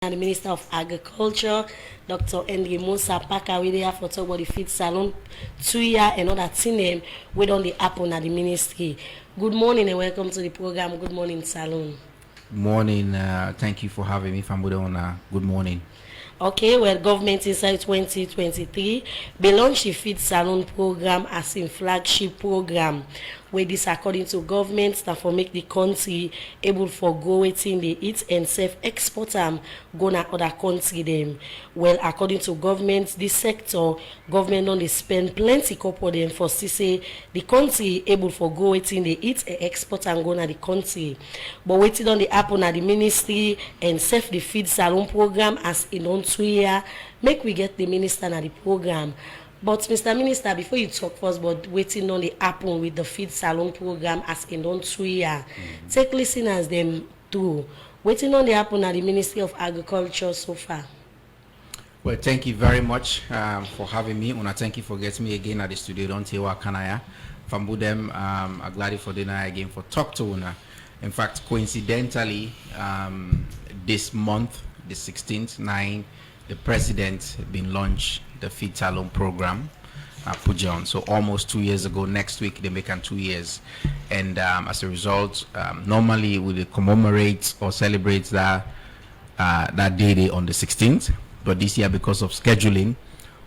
and the Minister of Agriculture, Dr. Musa Kpaka, we there for talk about the feed salon 2 year and other thing we don't the happen at the ministry. Good morning and welcome to the program. Good morning, Salone. Morning. Thank you for having me, Fambude. Good morning. Okay, well, government inside 2023 they launched the feed salon program as a flagship program. Where this, according to government, that for make the country able for go waiting they eat and self-export go na other country them. Well, according to government, this sector government only spend plenty couple them for say the country able for go waiting they eat and export and go na the country. But waiting on the happen at the ministry and self the feed salon program as in on 2 year, make we get the minister na the program. But Mr. Minister, before you talk first, but waiting on the happen with the feed salon program as in on 2 year, take listeners them too. Waiting on the happen at the Ministry of Agriculture so far. Well, thank you very much for having me. And thank you for getting me again at the studio. Don't tell what Kanaya. Fambudem, I'm glad for dinner again for talk to una. In fact, coincidentally, this month, the 16th, 9, the president been launched the feed salon program Pujon. So almost 2 years ago. Next week they make it 2 years, and as a result, normally we commemorate or celebrate that day on the 16th, but this year because of scheduling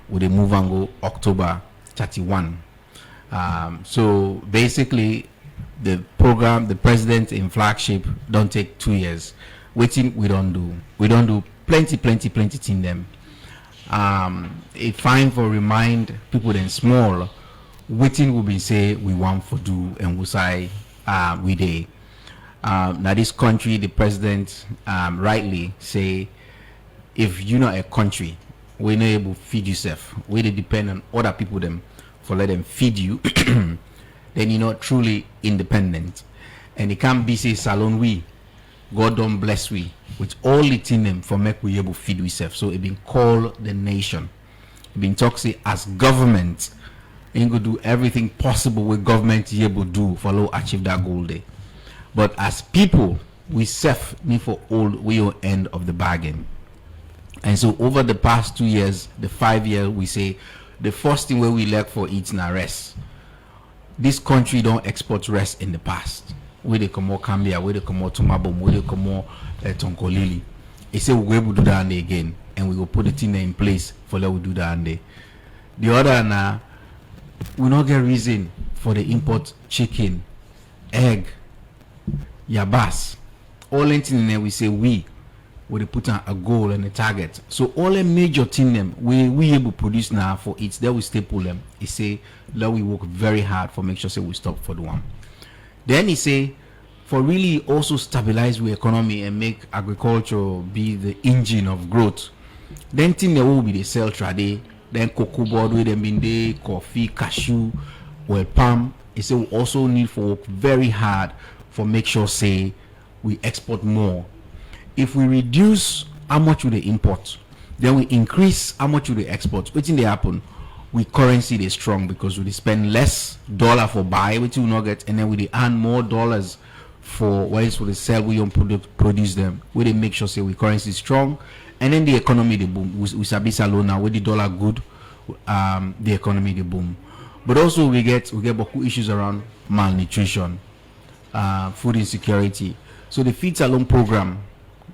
we move and go October 31. So basically the program, the president in flagship don't take 2 years. Waiting we don't do plenty thing them. It's fine for remind people then small waiting will be say we want for do and we say we day. Now this country, the president rightly say if you're not a country, we're not able to feed yourself, we depend on other people them for let them feed you, then you're not truly independent. And it can't be say Salone we God don't bless we with all the thing them for make we able feed ourselves. So it been called the nation. It been talk say as government, ain't gonna do everything possible with government able do for low achieve that goal day. But as people, we self need for all we on end of the bargain. And so over the past 2 years, the 5 years, we say the first thing where we lack for eating a rest. This country don't export rest in the past. Where they come more Cambia, where they come more TOMABUM, where they come more Tonkolili. He said we will do that and again, and we will put it in place for let we do that and the other now, we not get reason for the import chicken, egg, yabas. All anything in there we say we will put on a goal and a target. So all the major thing them we able to produce now for it, then we staple them. He say let we work very hard for make sure say we stop for the one. Then he say, for really also stabilize the economy and make agriculture be the engine of growth. Then thing there will be the sell trade, then cocoa board with them in there, coffee, cashew, oil palm. He say we also need for work very hard for make sure say we export more. If we reduce how much we they import, then we increase how much we they export. What thing they happen? We currency they strong because we spend less dollar for buy, which we not get, and then we earn more dollars for what is for the sell we don't produce them. We they make sure say we currency strong, and then the economy they boom. We sabi Salone now with the dollar good, the economy they boom. But also we get beaucoup issues around malnutrition, food insecurity. So the feed salon program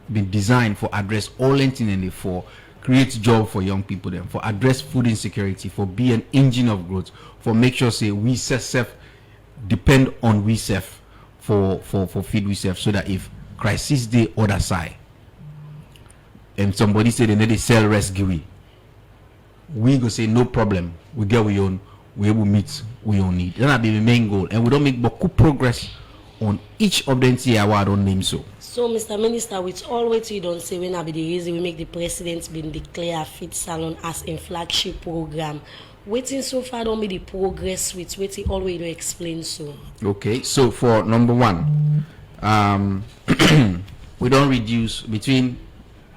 been designed for address all anything and for create job for young people then, for address food insecurity, for be an engine of growth, for make sure say we self depend on we self for feed we self, so that if crisis the other side and somebody say they need to sell rescue, we go say no problem, we get we own, we able meet we own need. That'll be the main goal, and we don't make beaucoup progress on each of them see I don't name so. So, Mr. Minister, with all what you don't say when I be the reason we make the president been declare feed salon as a flagship program. Waiting so far don't be the progress with waiting always to explain so. Okay, so for number one, we don't reduce between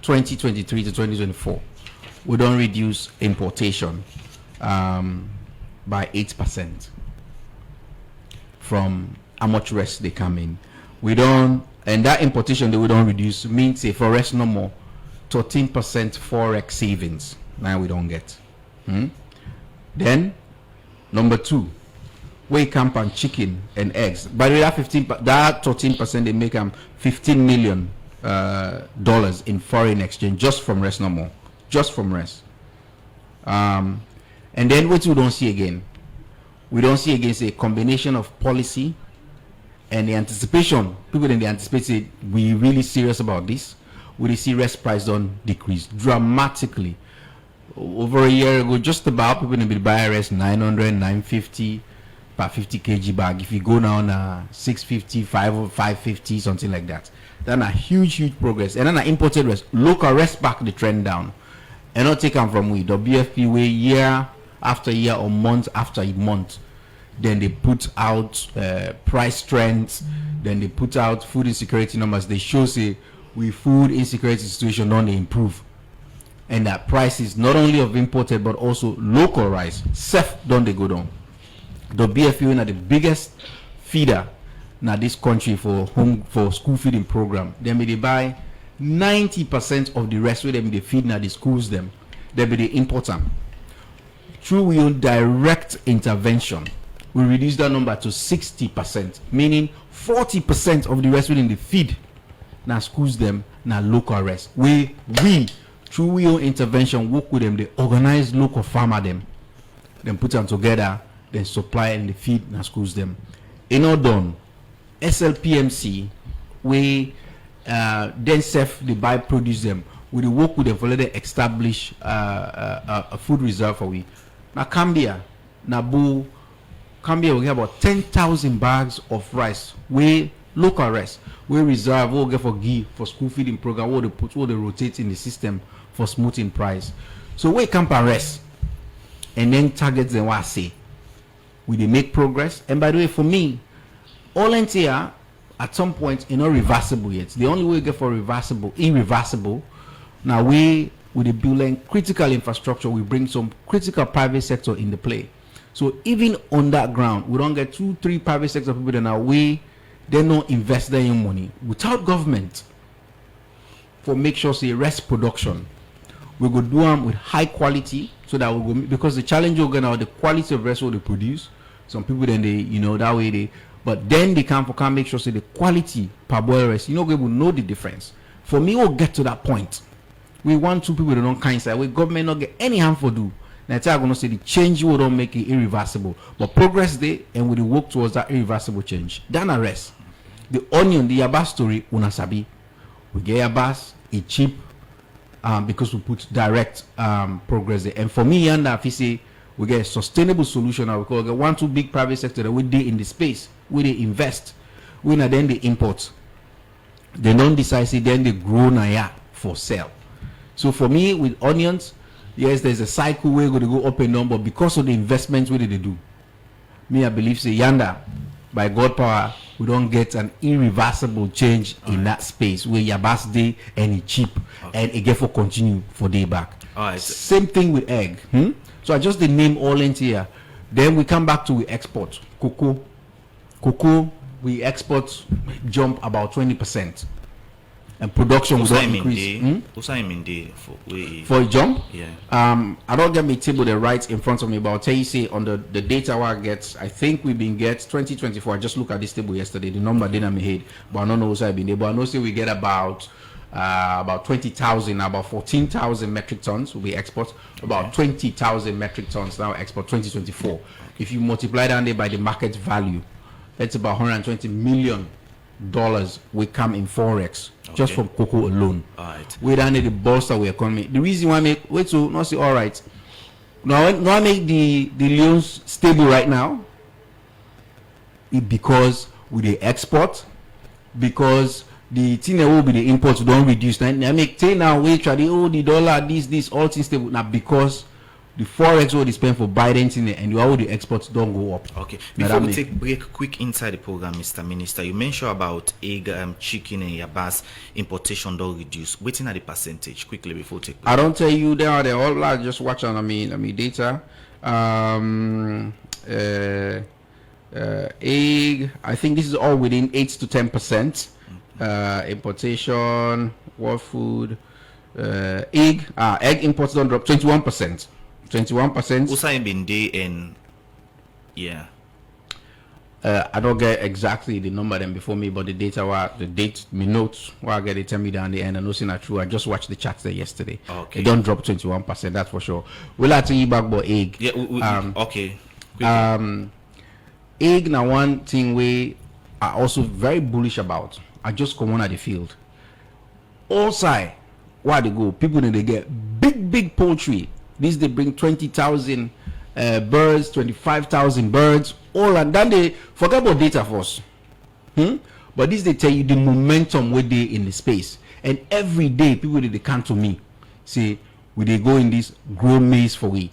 2023 to 2024. We don't reduce importation by 8% from how much rest they come in. We don't, and that importation that we don't reduce means say for rest no more 13% forex savings. Now we don't get. Then number 2, whey camp and chicken and eggs. By the way, that 13% they make $15 million dollars in foreign exchange just from rest no more. Just from rest. And then what we don't see again? We don't see again a combination of policy and the anticipation. People in the anticipate say we really serious about this. We see rest price don't decrease dramatically. Over a year ago, just about people in the buy rest 900, 950 per 50 kg bag. If you go now 650, 550, something like that. Then a huge progress. And then an imported rest, local rest back the trend down. And not taken from we WFP way year after year or month after month. Then they put out price trends. Then they put out food insecurity numbers. They show say we food insecurity situation don't improve. And that prices not only of imported but also local rice don't they go down. The BFU are the biggest feeder now this country for school feeding program. They may they buy 90% of the rest where they feed now the schools them. They be the import them. Through we own direct intervention, we reduce that number to 60%, meaning 40% of the rest within the feed now schools them now local rest. We through we own intervention work with them, they organize local farmer them, then put them together, then supply and the feed now schools them. In all done, SLPMC we then self they buy produce them. We work with them for let them establish a food reserve for we. Now Cambia we have about 10,000 bags of rice. We local rice. We reserve. We get for give for school feeding program. What they rotate in the system for smoothing price. So we camp and rest, and then target them. What I say, we they make progress. And by the way, for me, all entire at some point not reversible yet. The only way we get for irreversible. Now we with the building critical infrastructure, we bring some critical private sector in the play. So even on that ground, we don't get 2-3 private sector people that now they don't invest their own money without government for make sure say rest production. We go do them with high quality so that we go because the challenge we're gonna the quality of rest what they produce. Some people then they that way they but then they can make sure say the quality per boil rest. We will know the difference. For me, we'll get to that point. We want 2 people that don't kind side. We government not get any harm for do. That's I'm gonna say the change will don't make it irreversible. But progress there and we work towards that irreversible change. Then arrest. The onion, the yabas story, unasabi. We get yabas, it's cheap, because we put direct progress there. And for me, and if you say we get a sustainable solution, I will call get 1-2 big private sector that we do in the space, we they invest, we now then they import. They don't decide, then they grow now for sale. So for me, with onions, yes, there's a cycle where we're going to go up and down, but because of the investments, what did they do? Me, I believe, say, yanda, by God power, we don't get an irreversible change in that space where yabas day and it's cheap and it get for continue for day back. Same thing with egg. So I just the name all into here. Then we come back to we export cocoa. We export jump about 20%. And production will not increase. For a jump? Yeah. I don't get my table the right in front of me, but I'll tell you, say on the data I get, I think we've been get 2024. I just looked at this table yesterday. The number didn't have my head, but I don't know what's I've been there. But I know say we get about 20,000, about 14,000 metric tons will be export. About 20,000 metric tons now export 2024. If you multiply that by the market value, that's about $120 million will come in forex just from cocoa alone. We don't need the bolster our economy. The reason why I make wait to not say all right. Now I make the Leones stable right now. It because with the export, because the thing that will be the imports don't reduce. Now I make say now we try the dollar this all things stable now because the forex what they spend for Biden in and all the exports don't go up. Okay. Before we take break quick inside the program, Mr. Minister, you mentioned about egg, chicken and yabas importation don't reduce. Waiting at the percentage quickly before we take break. I don't tell you they are all like just watch on data. Egg, I think this is all within 8 to 10%. Importation, world food. egg imports don't drop 21%. 21%. Usain been day and yeah. I don't get exactly the number them before me, but the date, me notes, where I get it tell me down the end, and nothing not true. I just watched the chats there yesterday. Okay. It don't drop 21%, that's for sure. We'll have to eat back about egg. Yeah, okay. Egg now one thing we are also very bullish about. I just come on at the field. Also, where they go, people need to get big poultry. This they bring 20,000 birds, 25,000 birds, all, and then they forget about data for us. But this they tell you the momentum where they in the space, and every day people they come to me say, will they go in this grow maize for we?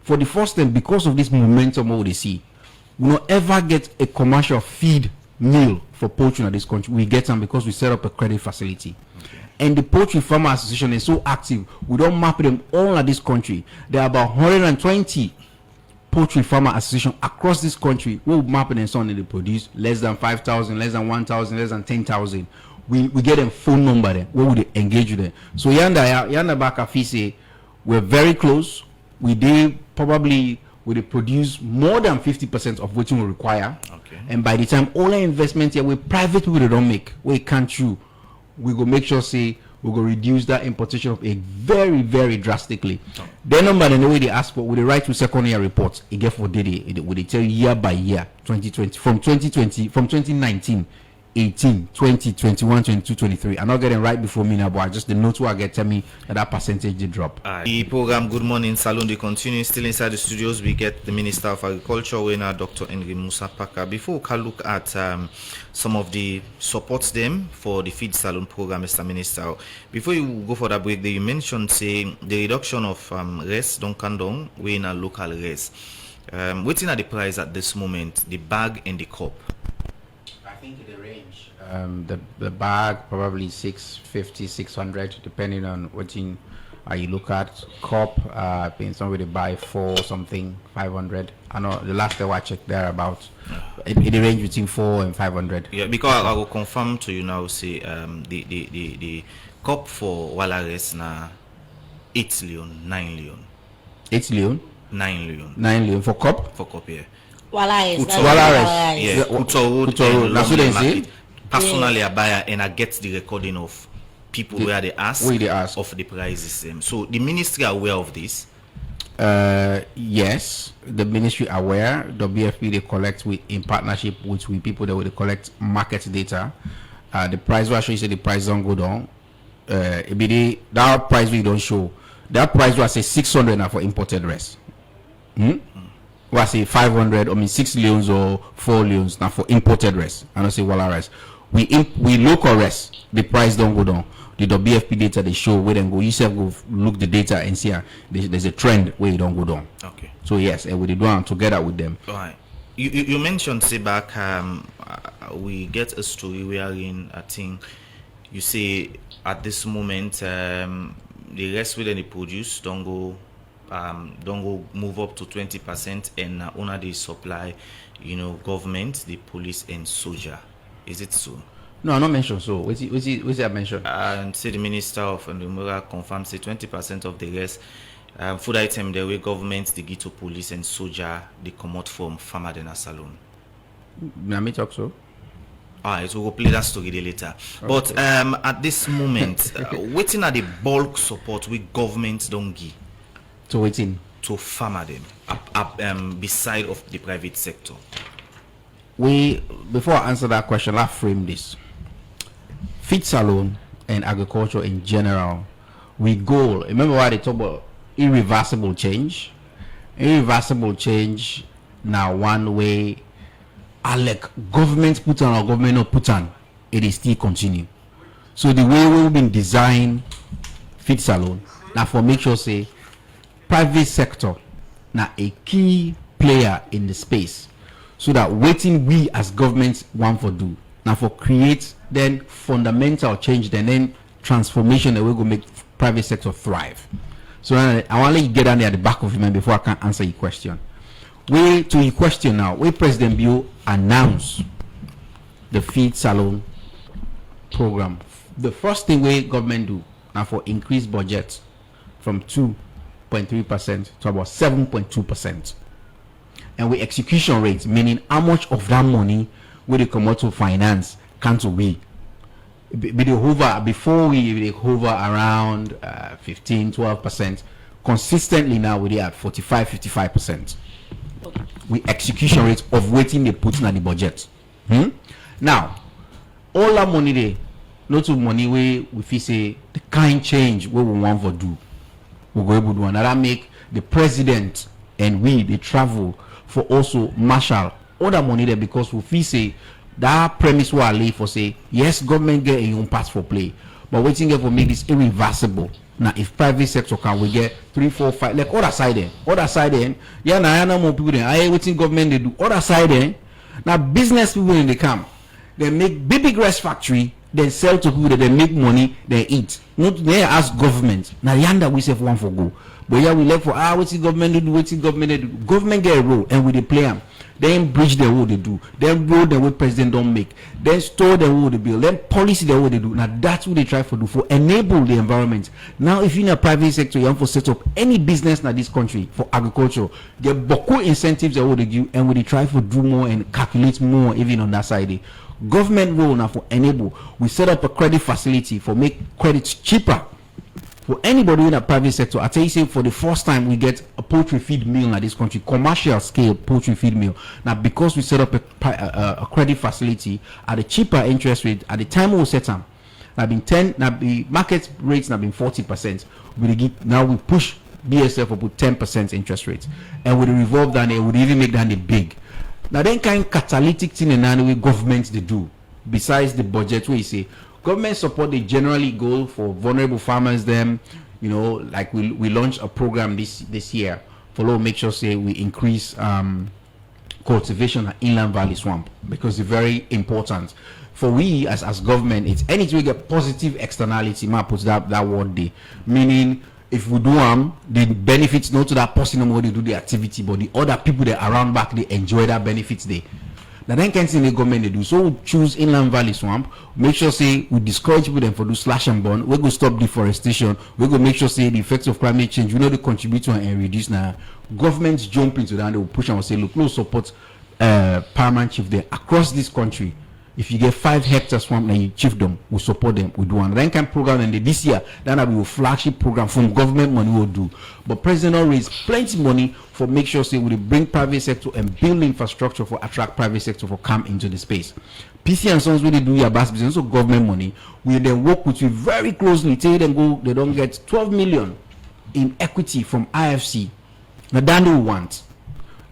For the first time, because of this momentum what they see, we don't ever get a commercial feed meal for poultry in this country. We get them because we set up a credit facility. And the Poultry Farmer Association is so active. We don't map them all in this country. There are about 120 Poultry Farmer Association across this country. We map them so they produce less than 5,000, less than 1,000, less than 10,000. We get them phone number there. Where would they engage with them? So yanda back a fee say we're very close. We did probably will produce more than 50% of what we require. Okay. And by the time all our investments here, we private people don't make, we can't chew. We go make sure say we go reduce that importation of egg very drastically. Their number and the way they ask for, with the right to second year reports, it get for daily. Would they tell you year by year, 2020 from 2019, 18, 20, 21, 22, 23. I'm not getting right before me now, but I just the notes where I get tell me that percentage did drop. The program Good Morning Salone they continue. Still inside the studios, we get the Minister of Agriculture, winner Dr. Henry Musa Kpaka. Before we can look at some of the supports them for the Feed Salone program, Mr. Minister. Before you go for that break, you mentioned say the reduction of res don't condone in a local res. Waiting at the price at this moment, the bag and the cup. I think the range. The bag probably 650, 600, depending on what you look at. Cup, somebody buy for something 500. I know the last time I checked there about it range between 4 and 500. Yeah, because I will confirm to you now. Say the cup for Walares na 8 Leone, 9 Leone. 8 Leone. 9 Leone. 9 Leone for cup. For cup, yeah. Walares. Yeah, Kutoro. That's what they say. Personally, I buy and I get the recording of people where they ask of the prices. So the ministry are aware of this. Yes, the ministry aware. The BFP they collect in partnership with people that will collect market data. The price will show you say the price don't go down. That price we don't show. That price will say 600 now for imported rice. Well, I say 500, 6 leons or 4 leons now for imported rice. I don't say Walla rice. We local rice, the price don't go down. The BFP data they show where then go. You self go look the data and see there's a trend where it don't go down. Okay. So yes, and we do one together with them. All right. You mentioned say back we get a story wherein I think you say at this moment the rest within the produce don't go move up to 20% and honor the supply, government, the police and soldier. Is it so? No, I not mentioned so. What's I mentioned? And say the minister of Ndumura confirmed say 20% of the rest food item the way government they give to police and soldier they come out from farmer than a Salone. Let me talk so. Alright, so we'll play that story later. Okay. But at this moment, waiting at the bulk support we government don't give. To waiting to farmer them beside of the private sector. Before I answer that question, let's frame this. Feed Salone and agriculture in general, we goal. Remember why they talk about irreversible change? Irreversible change now one way like government put on or government not put on, it is still continue. So the way we've been designed Feed Salone, now for make sure say private sector now a key player in the space, so that waiting we as government want for do now for create then fundamental change then transformation that we go make private sector thrive. So I want to let you get down there at the back of your mind before I can answer your question. To your question now, President Bio announced the Feed Salone program. The first thing we government do now for increased budget from 2.3% to about 7.2%. And with execution rates, meaning how much of that money will they come out to finance can't we? Before we hover around 15-12%, consistently now we're at 45-55%. Okay. With execution rates of waiting they put in the budget. Now, all that money they not to money we feel say the kind change we will want to do. We go able to do, and that make the president and we they travel for also marshal all that money there, because we feel say that premise we are lay for say yes, government get a own part for play, but waiting here for make this irreversible. Now if private sector can we get 3, 4, 5 like other side then yeah now more people then I waiting government they do other side then now business people in the camp they make big rest factory, then sell to people that they make money, they eat. Not they ask government. Now yonder we say for one for go. But yeah, we left for what's the government do, what's the government do. Government get a role and we they play them. Then bridge the what they do. Then road the way president don't make. Then store the what they build. Then policy the what they do. Now that's what they try to do for enable the environment. Now if you're in a private sector, you have to set up any business in this country for agriculture. Get boku incentives that what they do, and we they try to do more and calculate more even on that side. Government role now for enable. We set up a credit facility for make credits cheaper for anybody in the private sector. I tell you, say for the first time we get a poultry feed mill in this country, commercial scale poultry feed mill. Now because we set up a credit facility at a cheaper interest rate at the time we set them. Now been 10. Now the market rates now been 40%. Now we push BSF up with 10% interest rates, and with the revolve down there, would even make that a big. Now then kind of catalytic thing in any way governments they do besides the budget where you say government support they generally go for vulnerable farmers them, you know, like we launched a program this year for make sure say we increase cultivation at inland valley swamp, because it's very important for we as government. It's anything we get positive externality, ma put that word there, meaning if we do the benefits not to that person no they do the activity, but the other people that around back they enjoy that benefits there. Now then can't see the government they do. So we choose inland valley swamp, make sure say we discourage people them for do slash and burn, we go stop deforestation, we go make sure say the effects of climate change, we know they contribute to and reduce. Now governments jump into that and they will push and say look, no support paramount chief there across this country. If you get 5 hectares swamp and you chief them, we support them, we do one. Then can program and this year, then will be a flagship program from government money will do. But president will raise plenty money for make sure say we bring private sector and build infrastructure for attract private sector for come into the space. PC and Sons when they do your best business, so government money, we then work with you very closely. Tell them go, they don't get 12 million in equity from IFC. Now that they want.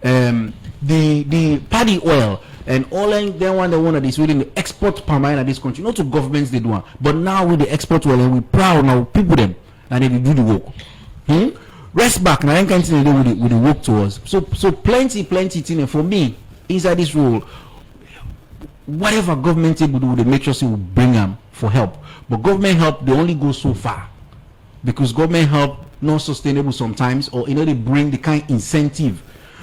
The paddy oil and all then one the one that is within the export palm oil in this country, not to governments they do one, but now with the export oil and we proud now people them and they do the work. Rest back now, I can't see they with the work towards. So plenty thing for me inside this role. Whatever government able to do, they make sure they will bring them for help. But government help they only go so far, because government help not sustainable sometimes, or they bring the kind incentive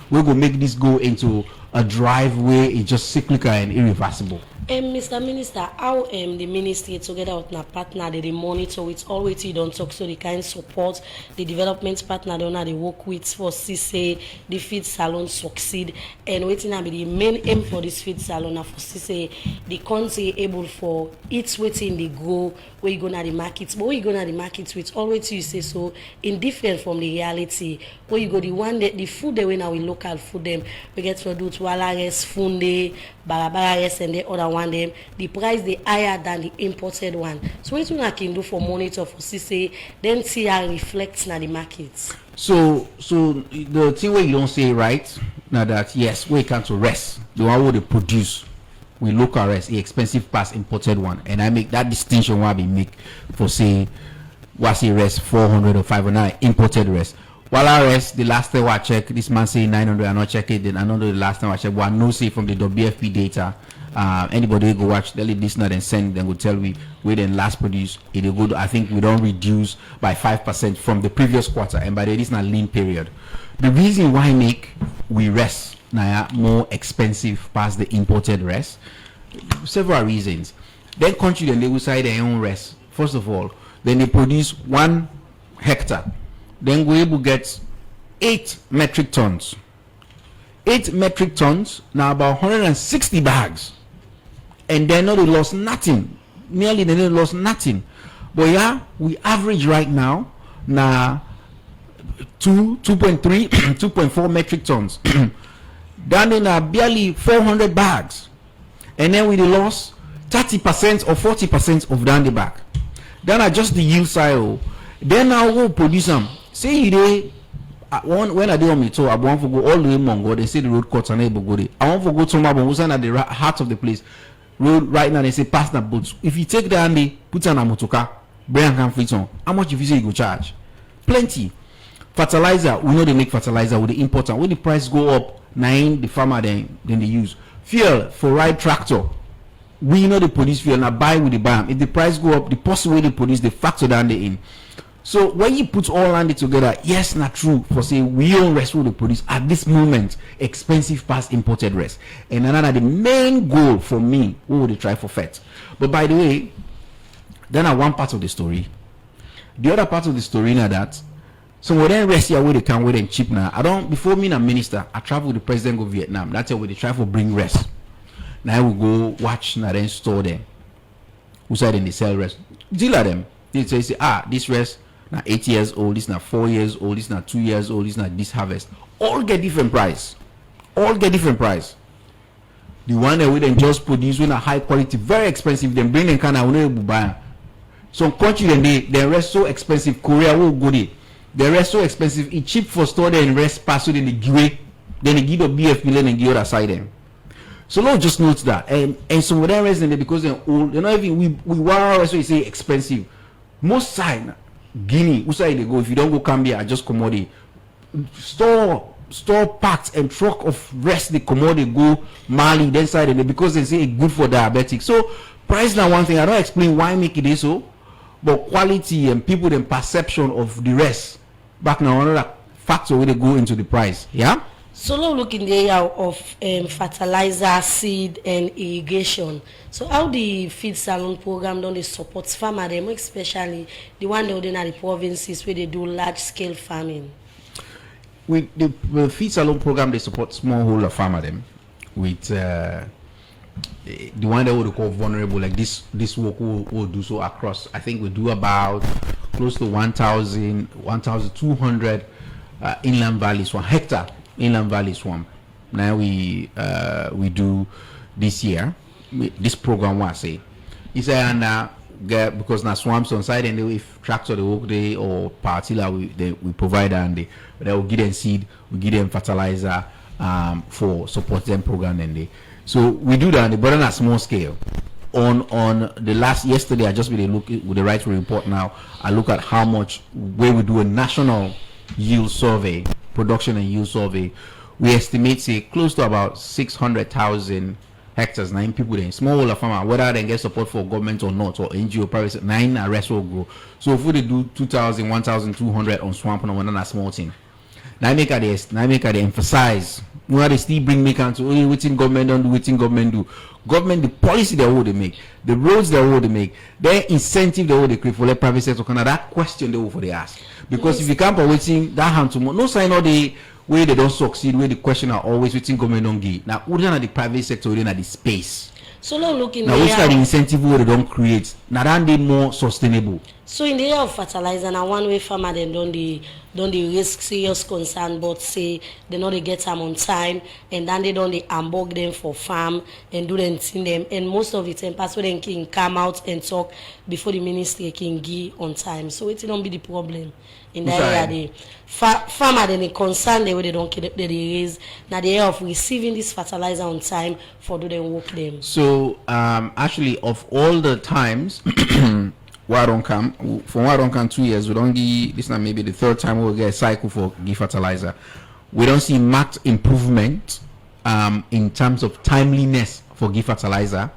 we go make this go into a drive where it's just cyclical and irreversible. Mr. Minister, how the ministry together with our partner they monitor with always you don't talk so the kind support the development partner they work with for say the feed salon succeed, and waiting to be the main aim for this feed salon for say the country able for it's waiting they go where you go to the markets, but where you go to the markets with always you say so indifferent from the reality where you go the one that the food they when we local food them we get to do Walares, Funde, Barabares and the other one them the price they higher than the imported one. So what you can do for monitor for say then see how reflects na the markets. So the thing where you don't say right now that yes we can't rest the one where they produce we local rest the expensive past imported one, and I make that distinction why we make for say what's the rest 400 or 500 imported rest. While I rest, the last time I check, this man say 900, I not check it, then another the last time I check, but I know say from the WFP data, anybody go watch, they listen and send, then will tell me we then last produce, it will go to, I think we don't reduce by 5% from the previous quarter, and by the way, this is not lean period. The reason why make we rest now more expensive past the imported rest, several reasons. Then country then they will say their own rest. First of all, then they produce 1 hectare, then we able get 8 metric tons. 8 metric tons, now about 160 bags. And then no, they lost nothing. Nearly they lost nothing. But yeah, we average right now, now 2.3, 2.4 metric tons. Then in barely 400 bags. And then we lost 30% or 40% of down the back. Then I just the yield side. Then I will produce them. Say you dey when I do on me tour, I want to go all the way Mongo. They say the road cuts and able go there. I want to go to TOMABUM, who's at the heart of the place. Road right now they say pass the boats. If you take the handy, put on a motoka, bring and fit on. How much if you say you go charge? Plenty. Fertilizer, we know they make fertilizer with the importer. When the price go up, nine the farmer then they use. Fuel for ride tractor. We know they produce fuel now buy with the BAM. If the price go up, the possible way they produce they factor down the in. So when you put all of it together, yes, not true for say we own rest will produce at this moment expensive past imported rest. And another the main goal for me, what would they try for FET? But by the way, then are one part of the story. The other part of the story now that so when they rest here where they can where they cheap now. I don't before me a minister, I travel with the president of Vietnam. That's where they try for bring rest. Now I will go watch now then store them. Who said in the sell rest? Dealer them. They say this rest now 8 years old, this now 4 years old, this now 2 years old, this now this harvest. All get different price. All get different price. The one that we then just produce when a high quality, very expensive, then bring them kind of able buy. Some country then they rest so expensive. Korea will go there. The rest so expensive. It's cheap for store there and rest pass so then they give away. Then they give a BF million and give other side them. So let's just note that. And some of them rest in there because they're old. You know, even we wow, so you say expensive. Most side Guinea, who side they go? If you don't go Cambia, just commodity. Store packs and truck of rest the commodity go Mali, then side and because they say it's good for diabetics. So price now one thing. I don't explain why make it so, but quality and people and perception of the rest back now another factor where they go into the price. Yeah. So now look in the area of fertilizer, seed, and irrigation. So how the feed salon program don't they support farmer them, especially the one that in the provinces where they do large scale farming? With the feed salon program, they support smallholder farmer them with the one that would call vulnerable like this work will do so across. I think we do about close to 1,200 inland valleys, 1 hectare. Inland Valley Swamp. Now we do this year. This program was say. He said and because now swamps on side and if tractor the work day or partilla we provide and they will give them seed, we give them fertilizer for support them program and they. So we do that but on a small scale. On the yesterday I just been look with the right to report now. I look at how much where we do a national yield survey. Production and yield survey, we estimate say close to about 600,000 hectares. 9 people then smallholder farmer, whether they get support for government or not or NGO private 9 arrest will grow. So if we do 2,000, 1,200 on swamp and one small thing. Now make they emphasize. Where they still bring me to waiting government don't do, waiting government do. Government the policy they will they make, the roads they will they make, their incentive they will they create for the private sector. That question they will for they ask. Because if you can't be waiting that hand to no sign all the way they don't succeed, where the question are always waiting government don't give. Now who at the private sector within at the space. So now looking now which are the incentive where they don't create. Now then they more sustainable. So in the area of fertilizer, now one way farmer then don't they risk serious concern, but say they know they get them on time, and then they don't they unbog them for farm and do them in them, and most of the time pass when they can come out and talk before the ministry can give on time. So it don't be the problem in the area. The farmer then they concern the way they don't get they raise now the area of receiving this fertilizer on time for do them work them. So actually of all the times. Why don't come? From why don't come 2 years? We don't give this now maybe the 3rd time we'll get a cycle for give fertilizer. We don't see marked improvement in terms of timeliness for give fertilizer.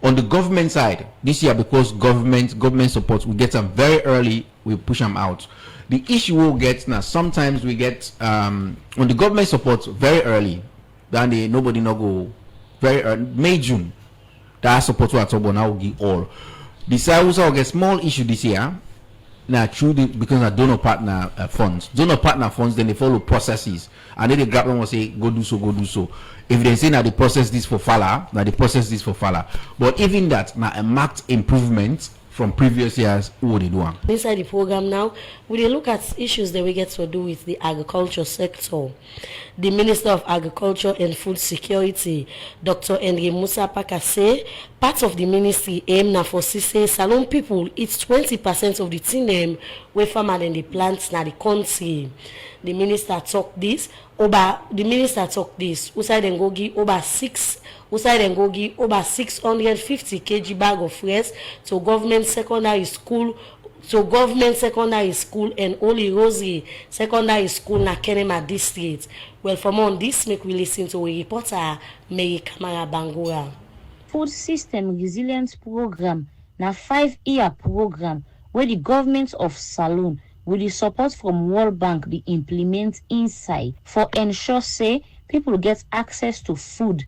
On the government side, this year because government support, we get them very early, we push them out. The issue we'll get now, sometimes we get on the government support very early, then nobody no go very early, May, June. That support we are talking about now will give all. The side will get small issue this year. now through because of donor partner funds. Donor partner funds, then they follow processes, and then they grab them and say, go do so, go do so. If they say that they process this for Fala, that they process this for Fala. But even that, now a marked improvement from previous years, what they do. Inside the program now, we look at issues that we get to do with the agriculture sector. The Minister of Agriculture and Food Security, Dr. Henry Musa Kpaka, say part of the ministry aim now for say Salone people eat 20% of the thing where farmer and the plants na the country. The minister talk this. Usai then go give over 650 kg bag of rice to government secondary school and Holy Rosary Secondary School na Kenema District. Well, for more on this, make we listen to a reporter, Mary Kamara Bangura. Food System Resilience Program na 5-year program where the government of Salone with the support from World Bank they implement inside for ensure say people get access to food,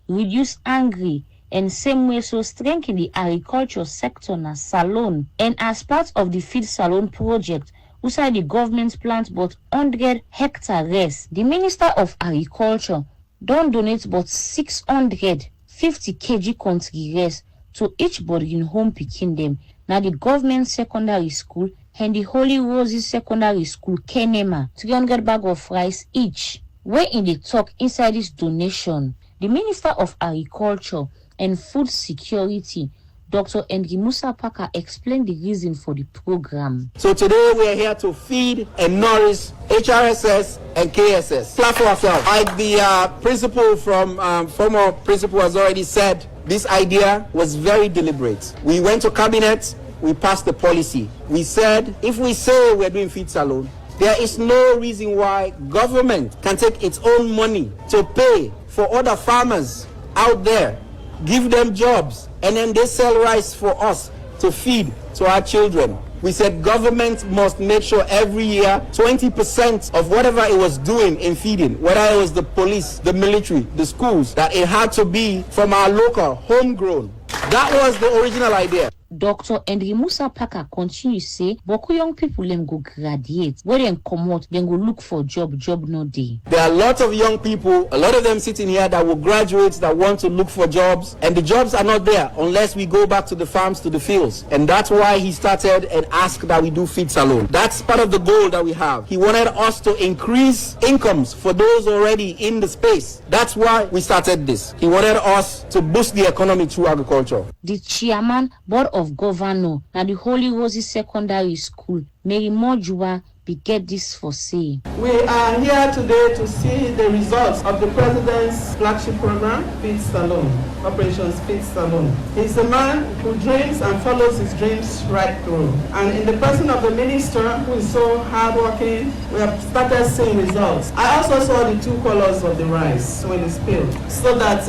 reduce hunger, and same way so strengthen the agriculture sector na Salone. And as part of the Feed Salone project, inside the government plant but 100 hectare rice, the Minister of Agriculture don't donate but 650 kg country rice to each boarding home picking them. Now the government secondary school and the Holy Rosary Secondary School Kenema 300 bag of rice each. Where in the talk inside this donation, the Minister of Agriculture and Food Security, Dr. Henry Musa Kpaka, explained the reason for the program. So today we are here to feed and nourish HRSS and KSS. Clap for ourselves. Like the principal from former principal has already said, this idea was very deliberate. We went to cabinet, we passed the policy. We said, if we say we're doing Feed Salone, there is no reason why government can take its own money to pay for other farmers out there, give them jobs, and then they sell rice for us to feed to our children. We said government must make sure every year 20% of whatever it was doing in feeding, whether it was the police, the military, the schools, that it had to be from our local, homegrown. That was the original idea. Dr. Henry Musa Kpaka continue say, Boku young people them go graduate. Where them come out, then go look for job no day. There are a lot of young people, a lot of them sitting here that will graduate, that want to look for jobs, and the jobs are not there unless we go back to the farms, to the fields. And that's why he started and asked that we do Feed Salone. That's part of the goal that we have. He wanted us to increase incomes for those already in the space. That's why we started this. He wanted us to boost the economy through agriculture. The chairman, board of governor, na the Holy Rosary Secondary School, Mary Mojua, we get this for say. We are here today to see the results of the President's flagship program, Feed Salone, Operations Feed Salone. He's a man who dreams and follows his dreams right through. And in the person of the minister, who is so hardworking, we have started seeing results. I also saw the two colors of the rice when it's spilled, so that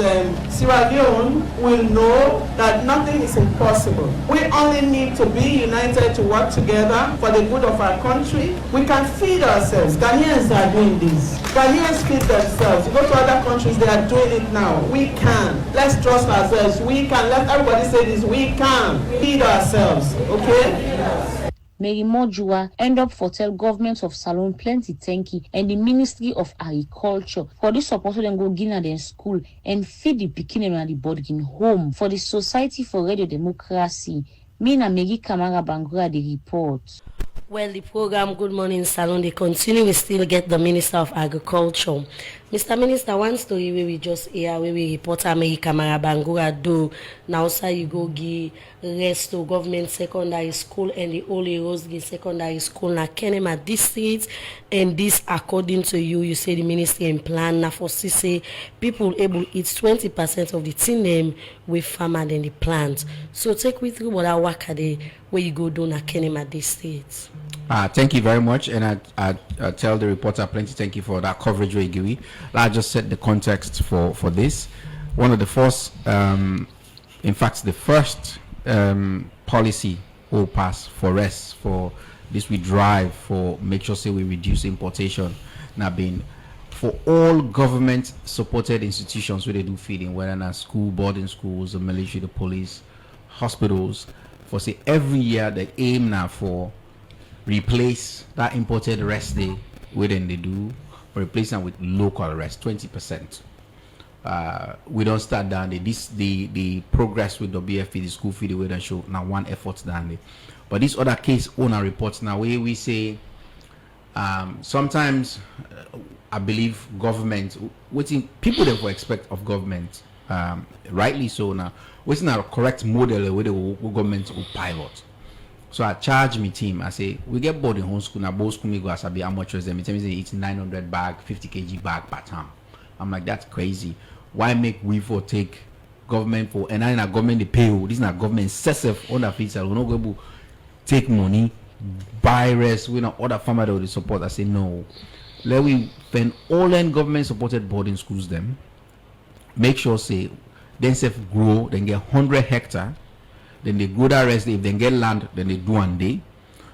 Sierra Leone will know that nothing is impossible. We only need to be united to work together for the good of our country. We can feed ourselves. Ghanaians are doing this. Ghanaians feed themselves. You go to other countries, they are doing it now. We can. Let's trust ourselves. We can. Let everybody say this. We can feed ourselves. Okay? Mary Mojua end up for tell government of Salone plenty thank you and the Ministry of Agriculture for this support to them go Guinea them school and feed the pikin and the boarding home for the Society for Radio Democracy. Me na Mary Kamara Bangura the report. Well, the program Good Morning Salone, they continue. We still get the Minister of Agriculture. Mr. Minister, one story where we just hear, where we reporter Mary Kamara Bangura do. Now, sir, you go give rest to government secondary school and the Holy Rosary Secondary School na Kenema District. And this, according to you, you say the ministry in plan now for say people able to eat 20% of the thing them with farmer than the plant. So take me through what I work at the where you go do na Kenema District. Thank you very much, and I tell the reporter plenty thank you for that coverage where you give. I just set the context for this. One of the first, in fact, the first policy will pass for us for this. We drive for make sure say we reduce importation. Now being for all government supported institutions where they do feeding, whether na school, boarding schools, the military, the police, hospitals. For say every year they aim now for replace that imported rest day within they do, replace them with local rest 20%. We don't start down the progress with the BFP, the school fee, the way they show now one effort down there. But this other case owner reports now where we say sometimes I believe government, waiting people therefore expect of government, rightly so now, what's not a correct model where the government will pilot. So I charge me team. I say we get boarding homeschool now. Both school me go as I be how much was them. It tells me it's 900 bag, 50 kg bag per time. I'm like, that's crazy. Why make we for take government for and I in a government they pay? This is not government excessive on the feature. We're not going to take money, buy rest. We not other farmer that will support. I say no. Let we spend all in government supported boarding schools them. Make sure say then self grow, then get 100 hectare. Then they go that rest. If they get land, then they do one day,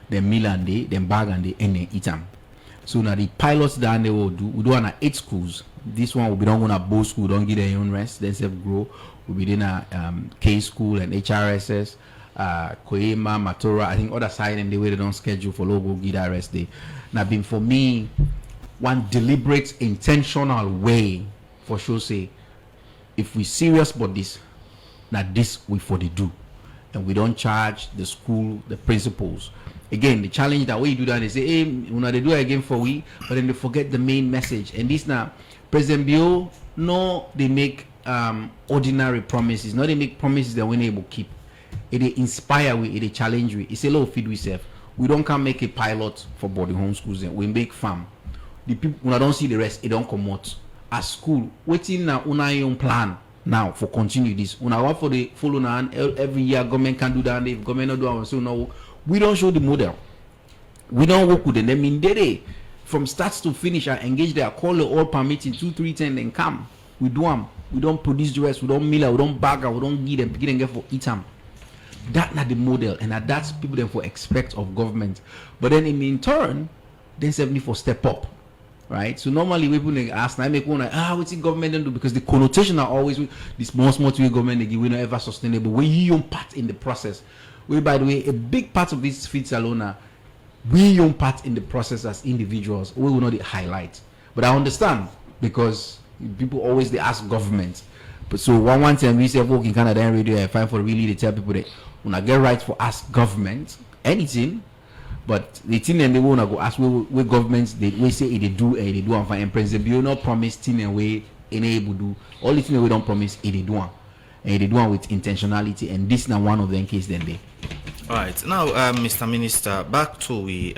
then mill and day, then bag and day, and then eat them. So now the pilots that they will do, we do on 8 schools. This one will be done on a both school, don't give their own rest. Then self grow. We'll be in a K school and HRSS, Koema, Matora. I think other side and the way they don't schedule for logo give that rest day. Now been for me one deliberate, intentional way for sure say if we serious about this, now this we for the do. And we don't charge the school, the principals. Again, the challenge that we do that is say, hey, they do it again for we, but then they forget the main message. And this now, President Bio, no, they make ordinary promises. No, they make promises that we're able to keep. It inspire we, it challenge we. It's a little feed we self. We don't come make a pilot for boarding home schools. We make farm. The people when I don't see the rest, it don't come out. At school, waiting now una own plan. Now for continue this, when I want for the follow now every year government can do that. If government not do our so no, we don't show the model. We don't work with them. I mean, they from start to finish, I engage there, call the all permitting 2, 3, 10, then come. We do them. We don't produce the rest. We don't mill. We don't bag. We don't give them. Begin and get for eat them. That's not the model, and that's people then for expect of government. But then in turn, they say me for step up. Right, so normally we people ask, I make one like, what's the government don't do, because the connotation are always this small to the government they give, we're not ever sustainable. We own part in the process. We, by the way, a big part of this feed Salone, we own part in the process as individuals. We will not highlight, but I understand because people always they ask government. But so one time we say, "Oh, in Canada and radio, I find for really they tell people that when I get right for ask government anything." But the thing and they wanna go ask where governments they say they do and fine. And President Bio not promise thing and way enable do all the things we don't promise they do and they do with intentionality, and this now one of them case then they. All right, now Mr. Minister, back to we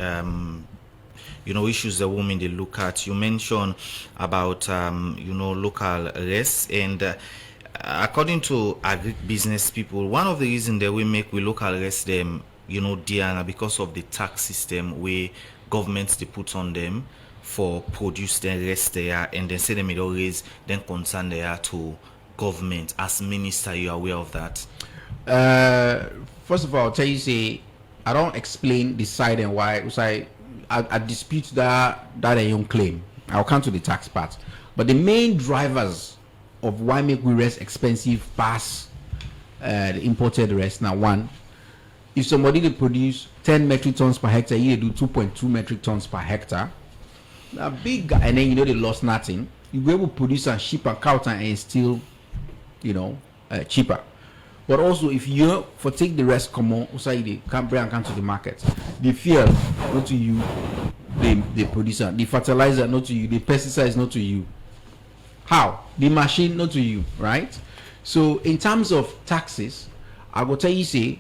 issues the women they look at. You mentioned about local arrests, and according to agribusiness people, one of the reasons that we local arrest them, Diana, because of the tax system where governments they put on them for produce the rest there, and then say them it always then concern there to government. As minister, you are aware of that? First of all, I'll tell you, say I don't explain the side and why. So I dispute that a young claim. I'll come to the tax part, but the main drivers of why make we rest expensive pass the imported rest. Now, one, if somebody they produce 10 metric tons per hectare, you do 2.2 metric tons per hectare. Now big, and then they lost nothing. You be able to produce and ship and counter and still, cheaper. But also, if you for take the rest, come on, they can't bring and come to the market. The fuel not to you, the producer. The fertilizer not to you. The pesticides not to you. How? The machine not to you, right? So in terms of taxes, I will tell you, say.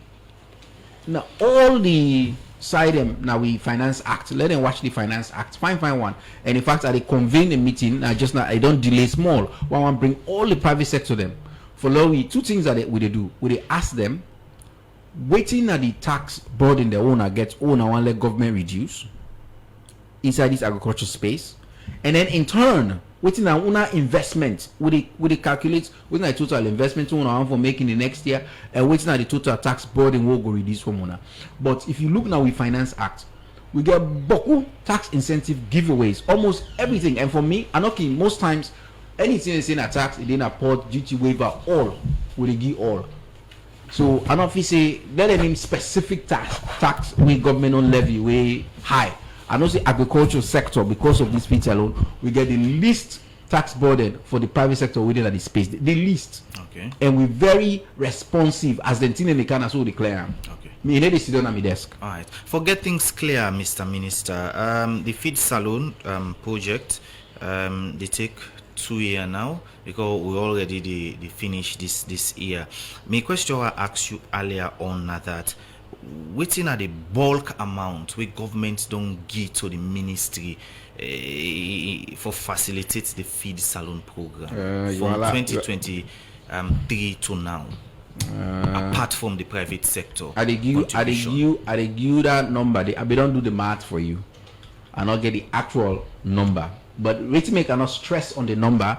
Now all the side them now we finance act. Let them watch the finance act. Fine one. And in fact, I convene a meeting. I don't delay small. One bring all the private sector them. For Lowy, 2 things that we do. We ask them, waiting at the tax burden the owner gets owner one let government reduce inside this agricultural space, and then in turn waiting at owner investment. We calculate waiting at total investment owner for making the next year, and waiting at the total tax burden will go reduce from owner. But if you look now with Finance Act, we get boku tax incentive giveaways, almost everything. And for me, I'm not kidding, most times anything is in a tax, it in a port, duty waiver, all will give all. So an office say let them name specific tax we government on levy way high. And also agricultural sector, because of this feed alone, we get the least tax burden for the private sector within the space. The least. Okay. And we're very responsive as the thing in the can as well declare. Okay. Me need to sit down at my desk. All right. For get things clear, Mr. Minister, the feed salon project, they take 2 years now because we already they finish this year. My question I asked you earlier on that waiting at the bulk amount we government don't give to the ministry for facilitate the feed salon program from 2023 to now. Apart from the private sector, I give that number. I don't do the math for you. I not get the actual number. But Rate cannot stress on the number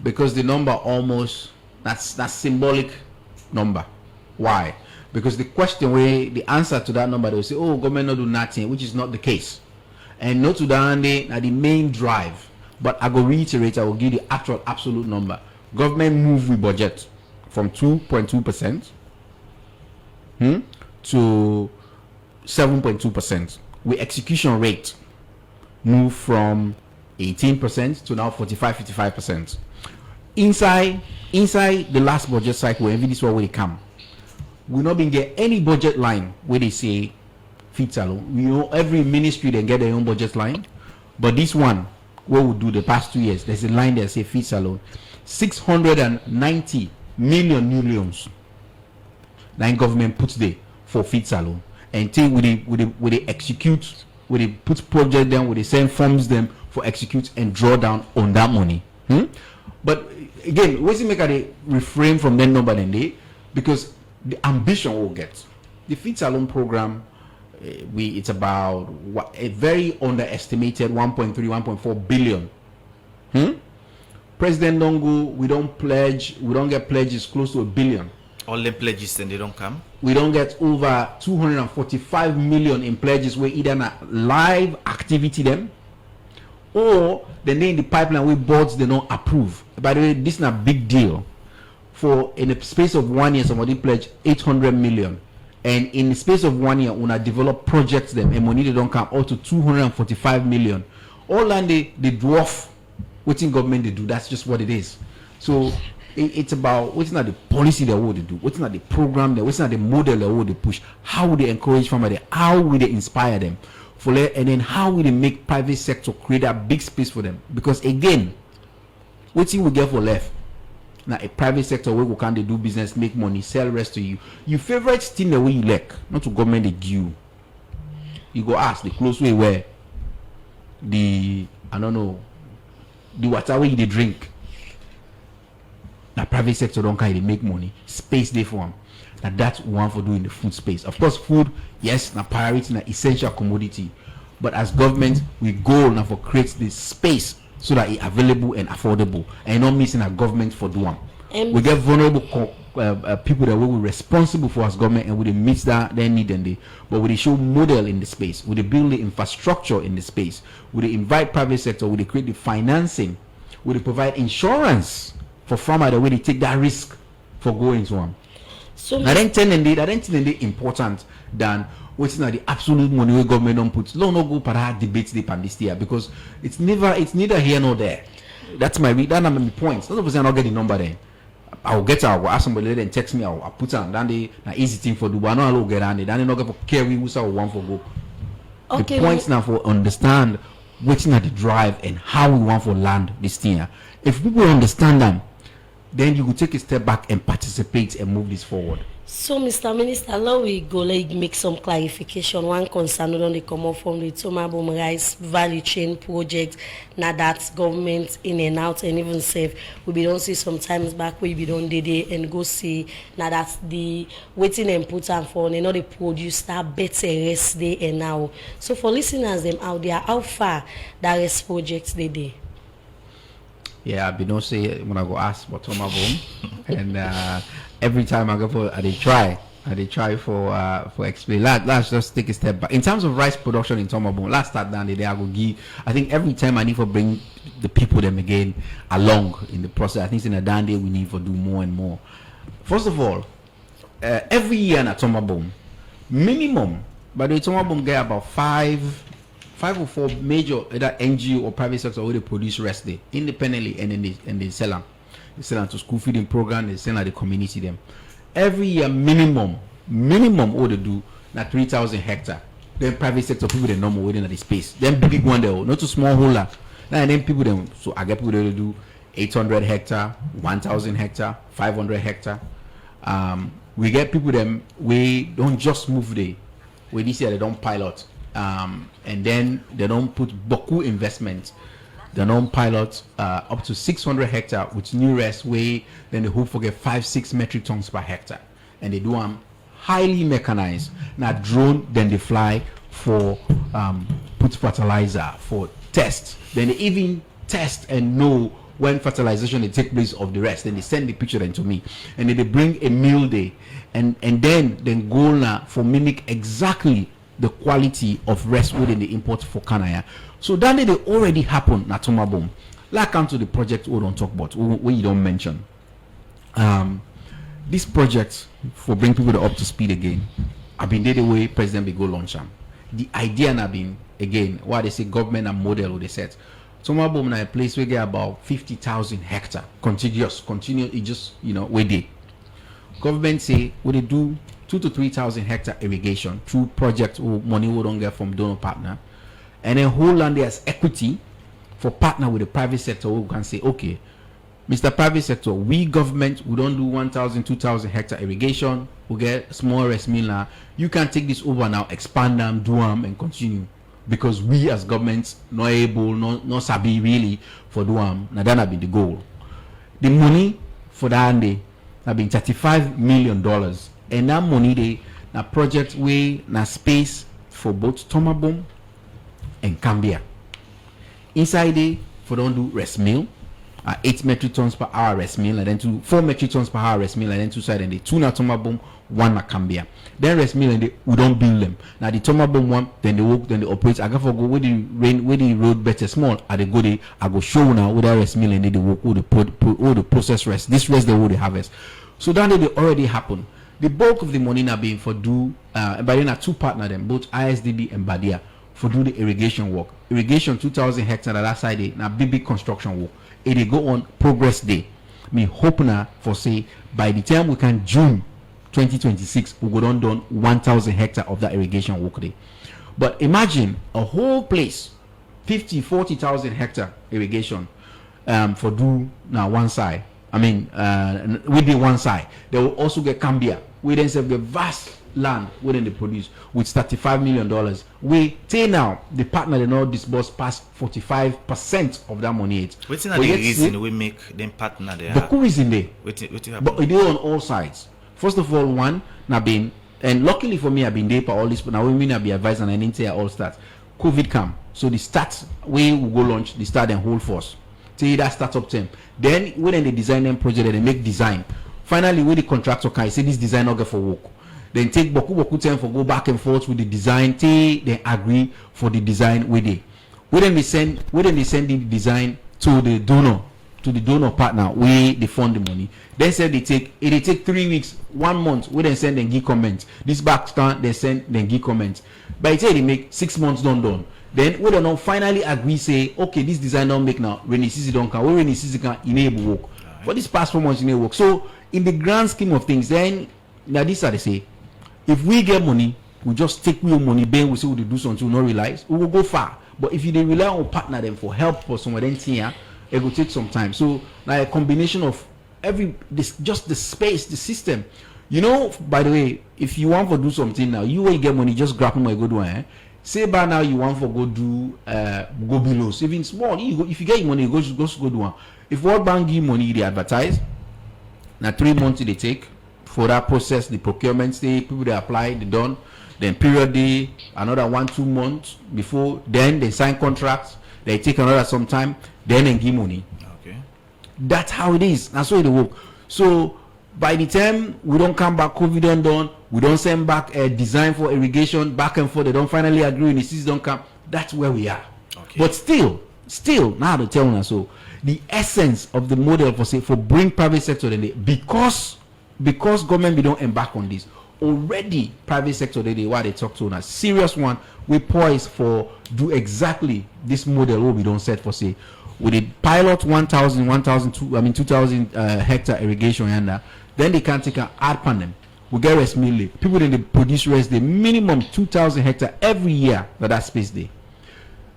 because the number almost that's symbolic number. Why? Because the question where the answer to that number they will say, oh, government not do nothing, which is not the case. And not to that the main drive. But I go reiterate, I will give the actual absolute number. Government move with budget from 2.2% to 7.2%. With execution rate move from 18% to now 45-55%. Inside the last budget cycle, when this one will come, we not been get any budget line where they say feed salon. We know every ministry they get their own budget line, but this one what we do the past 2 years, there's a line that say feed salon, 690 million new loans. Then government puts there for feed salon, and think we they execute, we they put project them, we they send forms them for execute and draw down on that money. But again, what's it make they refrain from that number then they because the ambition we'll get the feed salon program it's about a very underestimated 1.4 billion. President Dongo, we don't get pledges close to $1 billion. All the pledges and they don't come. We don't get over 245 million in pledges where either not live activity them or the name the pipeline we boards they don't approve. By the way, this is a big deal. For in the space of 1 year, somebody pledged 800 million, and in the space of 1 year, when I develop projects them and money they don't come out to 245 million. All land they dwarf what in government they do. That's just what it is. So it's about what's not the policy they would do, what's not the program there, what's not the model they would push, how would they encourage farmers, how would they inspire them for that, and then how would they make private sector create a big space for them? Because again, what we get for left. Now a private sector where we can they do business, make money, sell rest to you. Your favorite thing the way you like, not to government they give you. You go ask the close way where the water where they drink. Now private sector don't kind of make money, space they for them. Now that's one for doing the food space. Of course, food, yes, now priority, now essential commodity. But as government, we go now for create this space so that it's available and affordable, and not missing a government for doing. We get vulnerable people that we responsible for as government, and we meet that their need and but we show model in the space, we build the infrastructure in the space, we invite private sector, we create the financing, we provide insurance for farmers the way they take that risk for going to one. So I don't think they important than what's not the absolute money where government don't put. No go para debates the this year because it's neither here nor there. That's my point. Not of I'm not getting the number then. I'll ask somebody then text me, I'll put on then they easy thing for do, but I know I'll get on it. Then they not going to carry who's I want for go. Okay, the points now for understand what's not the drive and how we want for land this thing. If people understand them, then you will take a step back and participate and move this forward. So, Mr. Minister, allow we go make some clarification. One concern on the come up from the TOMABUM rice value chain project. Now that government in and out and even safe, we don't see sometimes back we don't did it and go see now that's the waiting and put on for and the produce that better rest day and now. So for listeners them out there, how far that rest project they did? Yeah, I don't say when I go ask about TOMABUM and every time I go for they try for explain. Let's just take a step back. In terms of rice production in TOMABUM, let's start down there. I will give. I think every time I need to bring the people them again along in the process. I think in a down day we need to do more and more. First of all, every year na TOMABUM, minimum, but the TOMABUM get about five or four major either NGO or private sector where they produce rest day independently, and then they sell them. They sell them to school feeding program. They sell them the community them. Every year minimum all they do na 3,000 hectare. Then private sector people they normal within the space. Then big one there, not too small holder. Now then people them, so I get people they do 800 hectare, 1,000 hectare, 500 hectare. We get people them we don't just move there. We this year they don't pilot. And then they don't put Boku investment. They don't pilot up to 600 hectare with new rest way. Then they hope for get 5-6 metric tons per hectare, and they do highly mechanized. Now drone, then they fly for put fertilizer for test. Then they even test and know when fertilization they take place of the rest. Then they send the picture then to me, and then they bring a meal day, and then go now for mimic exactly the quality of rest within the import for Kanaya. So that they already happened na TOMABUM. Like come to the project we don't talk about, we you don't mention. This project for bring people up to speed again. I've been there the way President be go launch them. The idea na been again why they say government and model they set. TOMABUM na a place we get about 50,000 hectare continue it just where they government say what they do 2,000 to 3,000 hectare irrigation through project or money we don't get from donor partner, and then whole land there's equity for partner with the private sector who can say, okay, Mr. Private Sector, we government we don't do 1,000 2,000 hectare irrigation, we get small rest mill now. You can take this over now, expand them, do them, and continue, because we as governments not able, not sabi really for do them. Now that have been the goal. The money for that day have been $35 million. And that money they na project way na space for both TOMABUM and Cambia. Inside they for don't do rest mill, 8 metric tons per hour rest mill, and then 4 metric tons per hour rest mill, and then 2 side, and they 2 na TOMABUM, 1 na Cambia. Then rest mill and we don't build them. Now the TOMABUM one, then they work, then they operate. I go for go where the road better small. I they go I go show now with that rest mill, and they work all the process rest. This rest they will harvest. So that they already happen. The bulk of the money now being for do, but then are 2 partners them, both ISDB and Badia, for do the irrigation work. Irrigation 2,000 hectare that side now big construction work. It they go on progress day. Me hope now for say by the time we can June 2026 we go done 1,000 hectare of that irrigation work day. But imagine a whole place 40,000 hectare irrigation for do now one side. I mean, with the one side, they will also get Cambia. We then have the vast land within the produce with $35 million. We till now the partner they not disburse past 45% of that money. What's the reason we make them partner there? The cool is in there, but it is on all sides. First of all, one now been, and luckily for me I've been there for all this, but now we mean I be advised and I didn't say all start. COVID come, so the start we will go launch the start and hold force. Till that startup team. Then when they design them project, they make design. Finally, when the contractor can say this design not get for work, then take boku time for go back and forth with the design. They agree for the design with it. When they send the design to the donor partner, we they fund the money. Then said they take 3 weeks, 1 month. We then send them give comments. This back stand they send them give comments. By the time they make 6 months done. Then we don't know finally agree say okay this design don't make now rainy season don't come. When rainy season can enable work. For this past 4 months enable work. So in the grand scheme of things, then now this are they say if we get money, we just take real money, then we say we do something, we not realize, we will go far. But if you they rely on partner them for help for somewhere then here, it will take some time. So now a combination of just the space, the system. By the way, if you want to do something now, you will get money, just grab my good one. Say by now you want to go do go below, even small. If you get money, go do one. If World Bank give money, they advertise. Now 3 months they take for that process, the procurement day, people they apply, they done. Then period day, another 1-2 months before. Then they sign contracts. They take another some time. Then they give money. Okay. That's how it is. That's how it work. So by the time we don't come back, COVID done. We don't send back a design for irrigation back and forth. They don't finally agree when the season don't come. That's where we are. Okay. But still, now to tell us so the essence of the model for bring private sector in there, because because government we don't embark on this, already private sector they why they talk to on a serious one, we poised for do exactly this model what we don't set for say. We did pilot 2,000 hectare irrigation and then they can take an ad pan them. We get rest mainly. People then they produce rest the minimum 2,000 hectare every year that space day.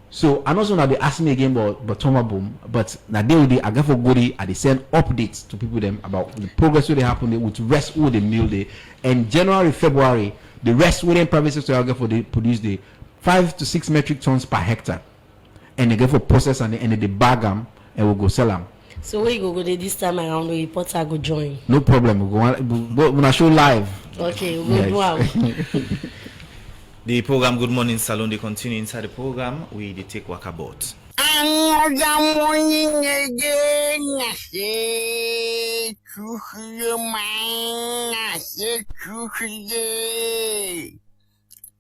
So and also now they ask me again about TOMABUM, but now they will I go for goodie and they send updates to people them about the progress where they happen they with rest all the meal day. And January, February, the rest within private sector I go for they produce the 5 to 6 metric tons per hectare. And they go for process and they bag them and we'll go sell them. So where you go this time around the reporter go join? No problem. We'll go when I show live. Okay, we'll go out. The program Good Morning Salone, they continue inside the program. We take walkabout. Another morning again, I say, to mine, I say, to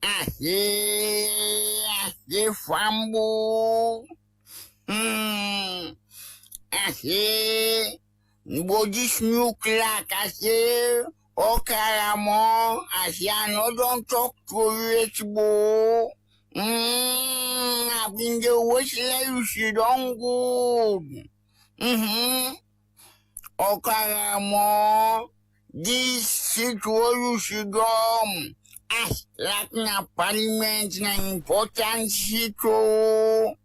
I say, fumble. I say, body's new clock, I say, Okaramo, I say, I no don't talk to rich boy. I've been the wish you should on good. Okaramo, this situation you should go. As like na parliament na important situ.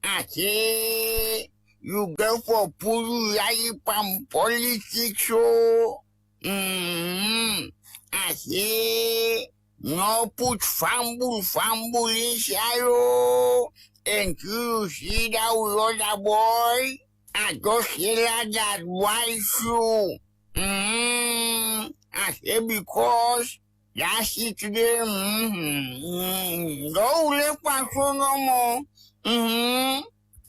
I say you go for pull pam politics so. I say no put fumble in shadow. And you see that other boy. I just hear that wife you. I say because that's it today. Go left and so no more.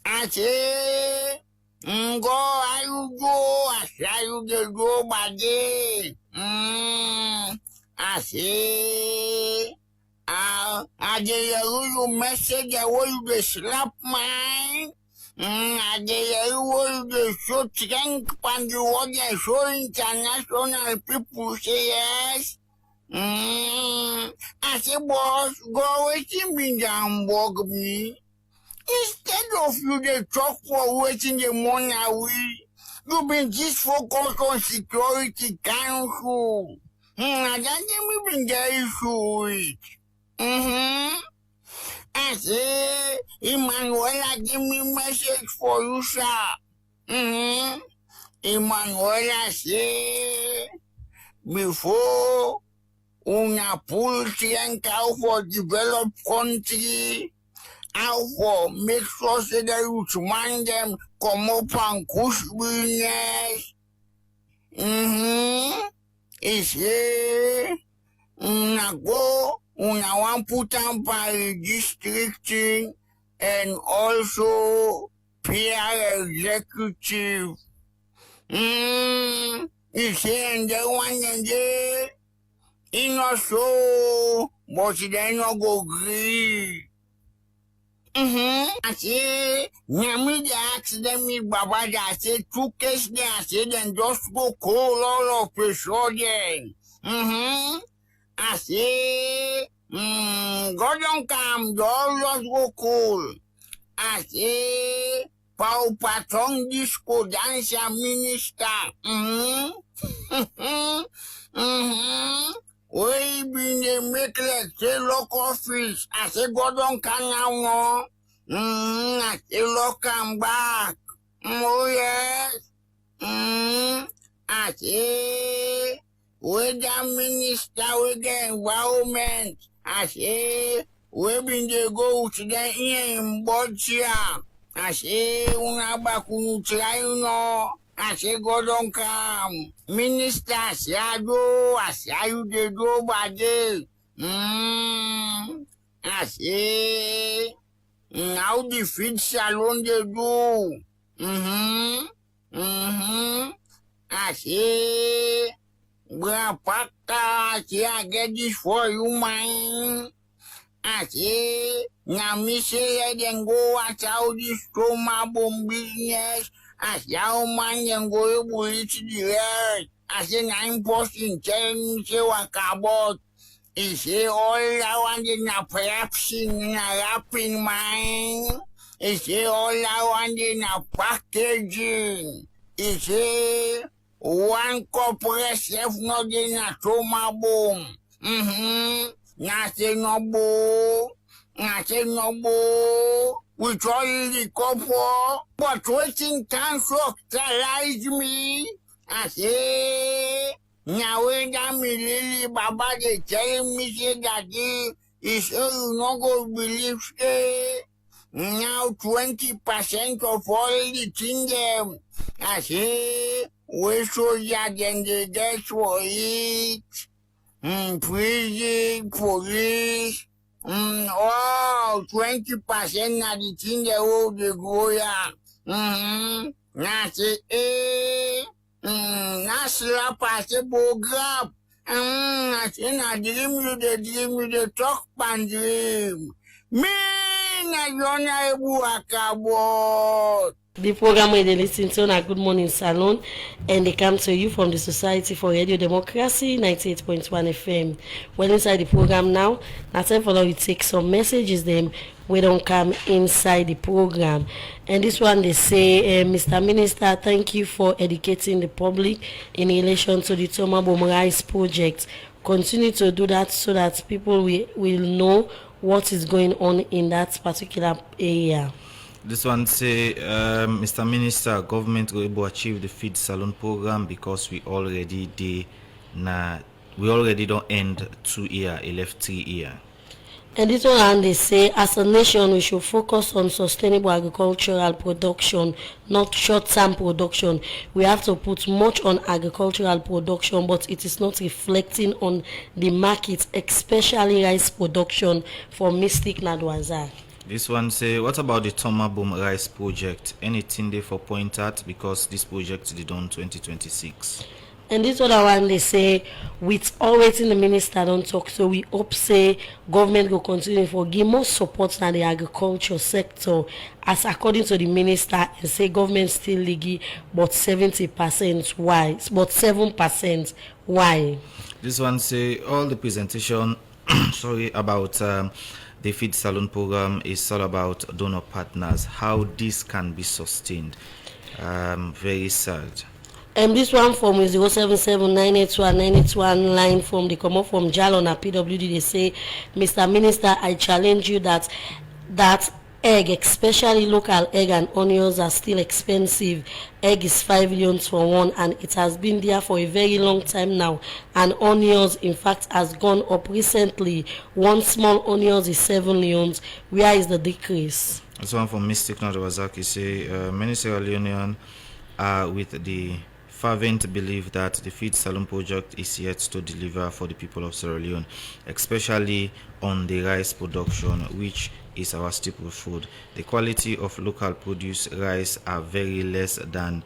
I say, go, I will go. I say you can go by day. I say, I get a message that you can slap mine. I get you so drink and you want to show international people say yes. I say, boss, go waiting me down, bug me. Instead of you they talk for waiting the money away, you been just focused on security council. I don't even get issue with. I say, Emmanuela, give me message for you, sir. Emmanuela say, before una pull trend out for developed country, how for make sure say that you to mind them come up and push business. He say, una go. Una want put on by districting and also peer executive. He say and they want and they not so, but they not go agree. I say, Nyami they ask them me Baba I say 2 cases there, I say then just go call all of the then. I say, God don't come, just go cool. I say, Pau Patong Disco Dancer Minister. We been the make let's say local office. I say, God don't come now. I say, look come back. Oh yes. I say, with the minister with the environment, I say, we been they go to the in Botia. I say, una baku try no. I say, God don't come. Minister, say I do. I say, you they do by day. I say, now the feed salon they do. I say, Kpaka, say I get this for you, man. I say, now me say let them go watch out this TOMABUM business. As young man and go bully to the earth. As in I'm posting telling me what about. Is it all I want in a perhaps in a wrapping mine? Is it all I want in a packaging? Is it one compressive not in a TOMABUM? Nothing no boo. Nothing no boo. With all the couple, but waiting can socialize me. I say, now when I'm really Baba, they telling me say that is you not go believe say. Now 20% of all the things them. I say, we show ya then they get for it. Prison, police. 20% na the thing they hold the go ya. Na say, na slap as a grab. I say na dream you the talk and dream. Me na yona ebu akabot. The program where they listen to na Good Morning Salone, and they come to you from the Society for Radio Democracy 98.1 FM. Well, inside the program now, that's time for we take some messages them we don't come inside the program. And this one they say, Mr. Minister, thank you for educating the public in relation to the TOMABUM rice project. Continue to do that so that people will know what is going on in that particular area. This one say, Mr. Minister, government will able to achieve the feed salon program because we already don't end 2 year, it left 3 year. And this one and they say, as a nation, we should focus on sustainable agricultural production, not short-term production. We have to put much on agricultural production, but it is not reflecting on the market, especially rice production for Mystic Nadwaza. This one say, what about the TOMABUM rice project? Anything there for point at because this project is done 2026. And this other one they say, with all waiting the minister don't talk, so we hope say government will continue for give more support to the agriculture sector, as according to the minister, and say government still give but 70% why, but 7% why. This one say all the presentation about the feed salon program is all about donor partners, how this can be sustained. Very sad. And this one from 077-981-981 line from the come up from Jalon at PWD. They say, Mr. Minister, I challenge you that egg, especially local egg and onions, are still expensive. Egg is 5 million for one, and it has been there for a very long time now. And onions, in fact, has gone up recently. One small onions is 7 million. Where is the decrease? This one from Mystic Nadwazaki say, Minister Leone with the fervent belief that the feed salon project is yet to deliver for the people of Sierra Leone, especially on the rice production, which is our staple food. The quality of local produce rice are very less than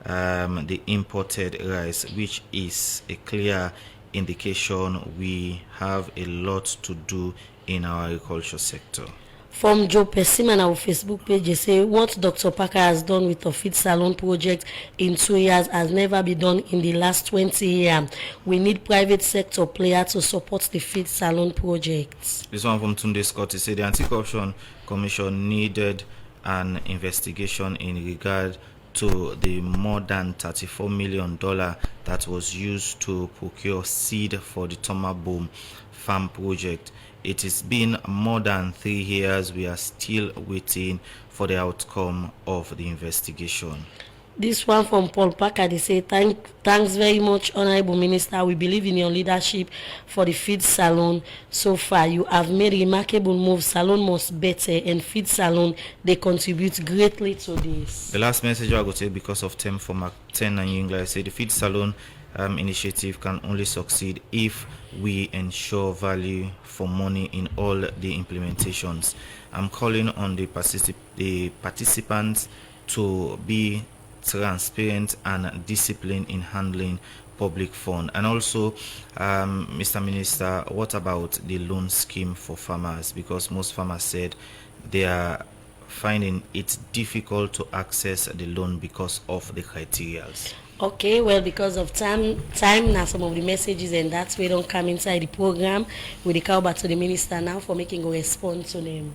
the imported rice, which is a clear indication we have a lot to do in our agriculture sector. From Joe Pessim on our Facebook page, they say what Dr. Kpaka has done with the feed salon project in 2 years has never been done in the last 20 years. We need private sector players to support the feed salon projects. This one from Tunde Scott, he said the Anti-Corruption Commission needed an investigation in regard to the more than $34 million that was used to procure seed for the TOMABUM farm project. It has been more than 3 years. We are still waiting for the outcome of the investigation. This one from Paul Parker, they say, thanks very much, Honorable Minister. We believe in your leadership for the feed salon. So far, you have made remarkable moves. Salon must better, and feed salon, they contribute greatly to this. The last message I will say, because of 10 for Mark 10 and English, I say the feed salon initiative can only succeed if we ensure value for money in all the implementations. I'm calling on the participants to be transparent and disciplined in handling public fund. And also, Mr. Minister, what about the loan scheme for farmers? Because most farmers said their finding it difficult to access the loan because of the criteria? Okay, well, because of time now some of the messages and that's we don't come inside the program. We call back to the minister now for making a response to them.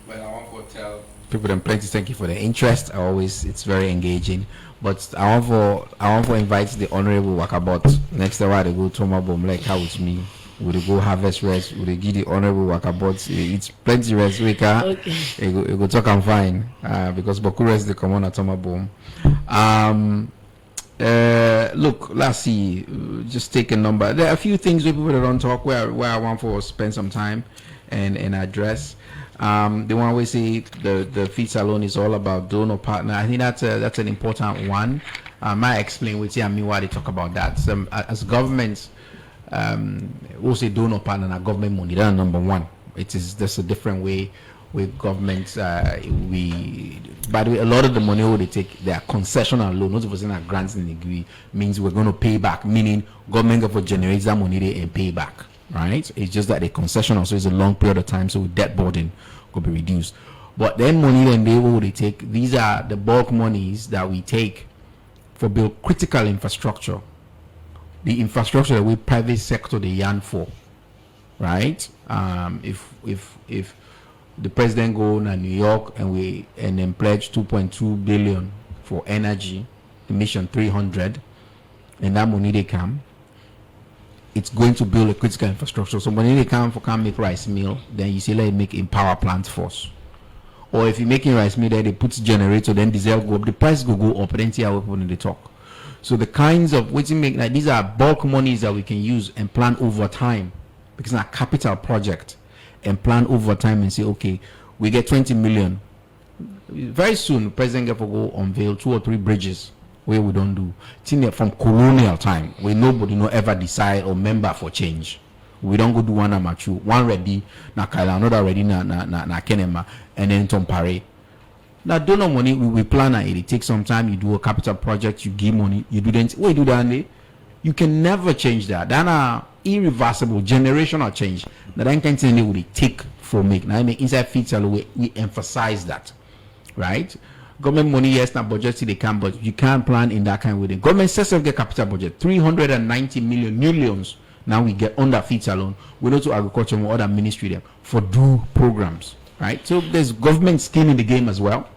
Well, I want to tell people them plenty thank you for the interest. It's very engaging. But I want to invite the Honorable Wakabot next time they go TOMABUM like how with me. We go harvest rest, we give the Honorable Wakabot it's plenty rest we can okay. You go talk and fine because Boku rest they come on at TOMABUM. Look, let's see. Just take a number. There are a few things where people don't talk where I want to spend some time and address. The one we say the feed salon is all about donor partner. I think that's an important one. I explain with you and me why they talk about that. As governments, we'll say donor partner and government money. That's number one. There's a different way with governments. By the way, a lot of the money they take, they are concessional loan. Not of us in our grants and degree means we're going to pay back. Meaning government going to generate that money there and pay back. Right? It's just that the concessional, so it's a long period of time, so debt burden could be reduced. But then money then they take. These are the bulk monies that we take for build critical infrastructure. The infrastructure that we private sector they yearn for. Right? If the president go to New York and then pledge 2.2 billion for energy, the mission 300, and that money they come, it's going to build a critical infrastructure. So when they come make rice mill, then you say let it make a power plant first. Or if you're making rice mill, then they put generator, then diesel go up, the price go up, then see how when they talk. So the kinds of what you make, like these are bulk monies that we can use and plan over time, because it's a capital project, and plan over time and say, okay, we get 20 million. Very soon, the president get to go unveil 2 or 3 bridges where we don't do thing from colonial time where nobody no ever decide or member for change. We don't go do one amateur, one ready na Kaila, another ready na Kenema, and then Tompare. Now donor money we plan it. It takes some time. You do a capital project, you give money, you do that. What you do that? You can never change that. That's a irreversible generational change. That I can tell you will take for make. Now inside feature we emphasize that, right? Government money, yes, not budget they can, but you can't plan in that kind of way. Government says get capital budget 390 millions. Now we get under feed alone. We go to agriculture and other ministry them for do programs, right? So there's government skin in the game as well,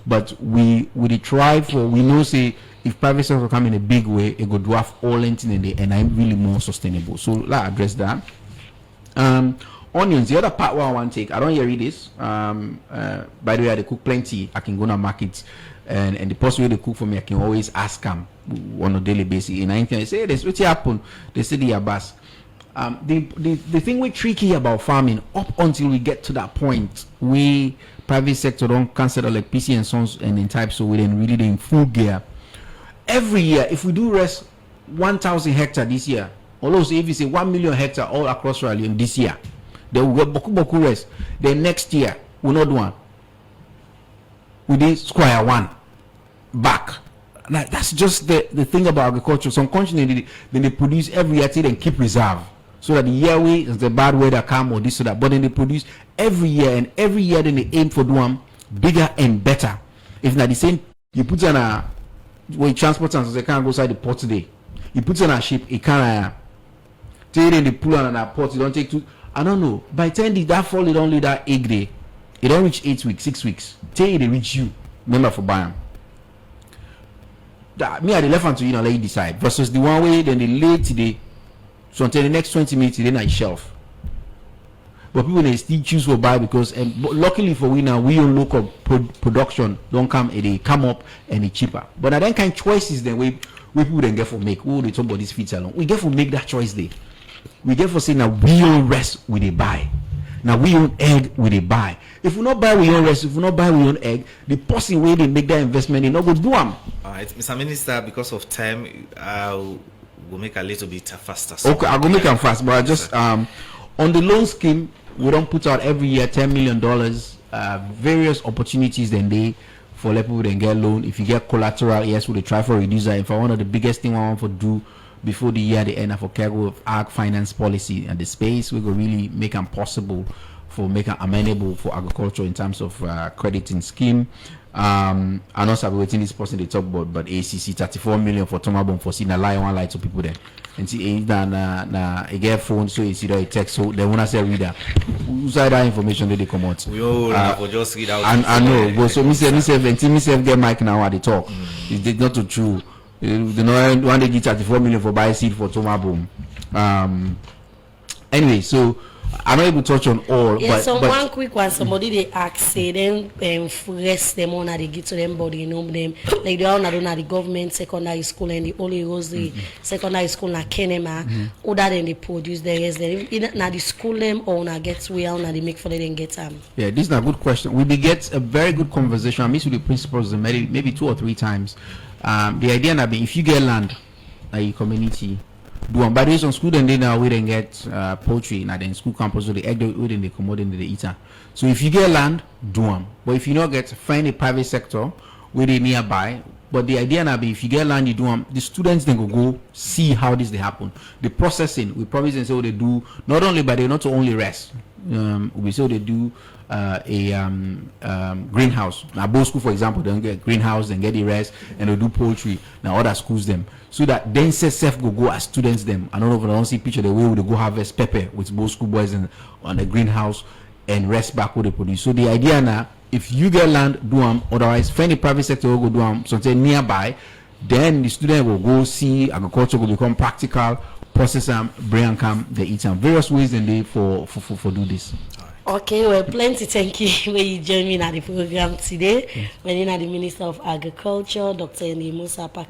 but we try for we know say if private sector come in a big way, it go dwarf all anything in the and I'm really more sustainable. So let's address that. Onions, the other part where I want to take, I don't hear this. By the way, they cook plenty. I can go to market, and the person who they cook for me, I can always ask them on a daily basis. And I can say, hey, this what happen? They say the abas. The thing we tricky about farming up until we get to that point, we private sector don't consider like PC and Sons and in type, so we then really in full gear. Every year, if we do rest 1,000 hectare this year, although if you say 1 million hectare all across Raleigh this year. They will get boku rest. Then next year we'll not do one. We did square one back. Like, that's just the thing about agriculture. Some countries they produce every year till they keep reserve. So that the year we the bad weather come or this or that. But then they produce every year, and every year then they aim for doing bigger and better. If not the same, you put on a where you transport and so they can't go inside the port today. You put on a ship, it can't till then they pull on a port, you don't take two. I don't know. By the time that fall, it only that egg day. It don't reach 8 weeks, 6 weeks. Till they reach you. Remember for buying. Me, I the left hand to you and let you decide. Versus the one way, then they lay today. So until the next 20 minutes, then I shelf. But people they still choose for buy because luckily for we now, we own local production don't come, they come up and it's cheaper. But I then kind of choices then we people then get for make. Oh, they talk about this feature alone. We get for make that choice day. We get for say now we own rest with a buy. Now we own egg with a buy. If we not buy we own rest, if we not buy we own egg, the person way they make that investment, they not go do them. Alright, Mr. Minister, because of time, we'll make a little bit faster. So okay, I'll go make them fast, but I just on the loan scheme, we don't put out every year $10 million, various opportunities then they for let people then get loan. If you get collateral, yes, we try for reduce that. In fact, one of the biggest thing I want to do before the year the end for cargo of ag finance policy and the space we will really make them possible for making amenable for agriculture in terms of crediting scheme. And also I've been waiting this person they talk about, but ACC 34 million for TOMABUM for seeing a lie one lie to people there. And see na a get phone so you see that a text so they wanna say reader. Who's that information that they come out? We all have just read out. I know, but so me say get mic now while they talk. It's not too true. They know one they get 34 million for buy seed for TOMABUM. Anyway, so I'm not able to touch on all. Yeah, but, so but one quick one, somebody they ask, say then rest them on they get to them body, you know them. Like they all not the government secondary school and the Holy Rosary secondary school na Kenema, other than they produce the rest. Then now the school them or na get well, now they make for them get Yeah, this is a good question. We get a very good conversation. I meet with the principals maybe 2 or 3 times. The idea na be if you get land, your community. Do but there's some school then they now we then get poultry now then school campus so the egg we then they commode in the eater. So if you get land, do them. But if you not get find a private sector where they nearby. But the idea now be if you get land you do them, the students then go see how this they happen. The processing we promise and say what they do not only but they not only rest. We say they do greenhouse. Now both school for example they don't get greenhouse and get the rest and they do poultry. Now other schools them. So that then self go as students them. I don't know if I don't see picture the way we go harvest pepper with both school boys and on the greenhouse and rest back what they produce. So the idea now, if you get land, do them. Otherwise, find the private sector will go do them. Something nearby, then the student will go see agriculture will become practical, process them, bring and come, they eat them. Various ways in they for do this. Okay, well, plenty thank you when you join me at the program today. When you are the Minister of Agriculture, Dr. Kpaka.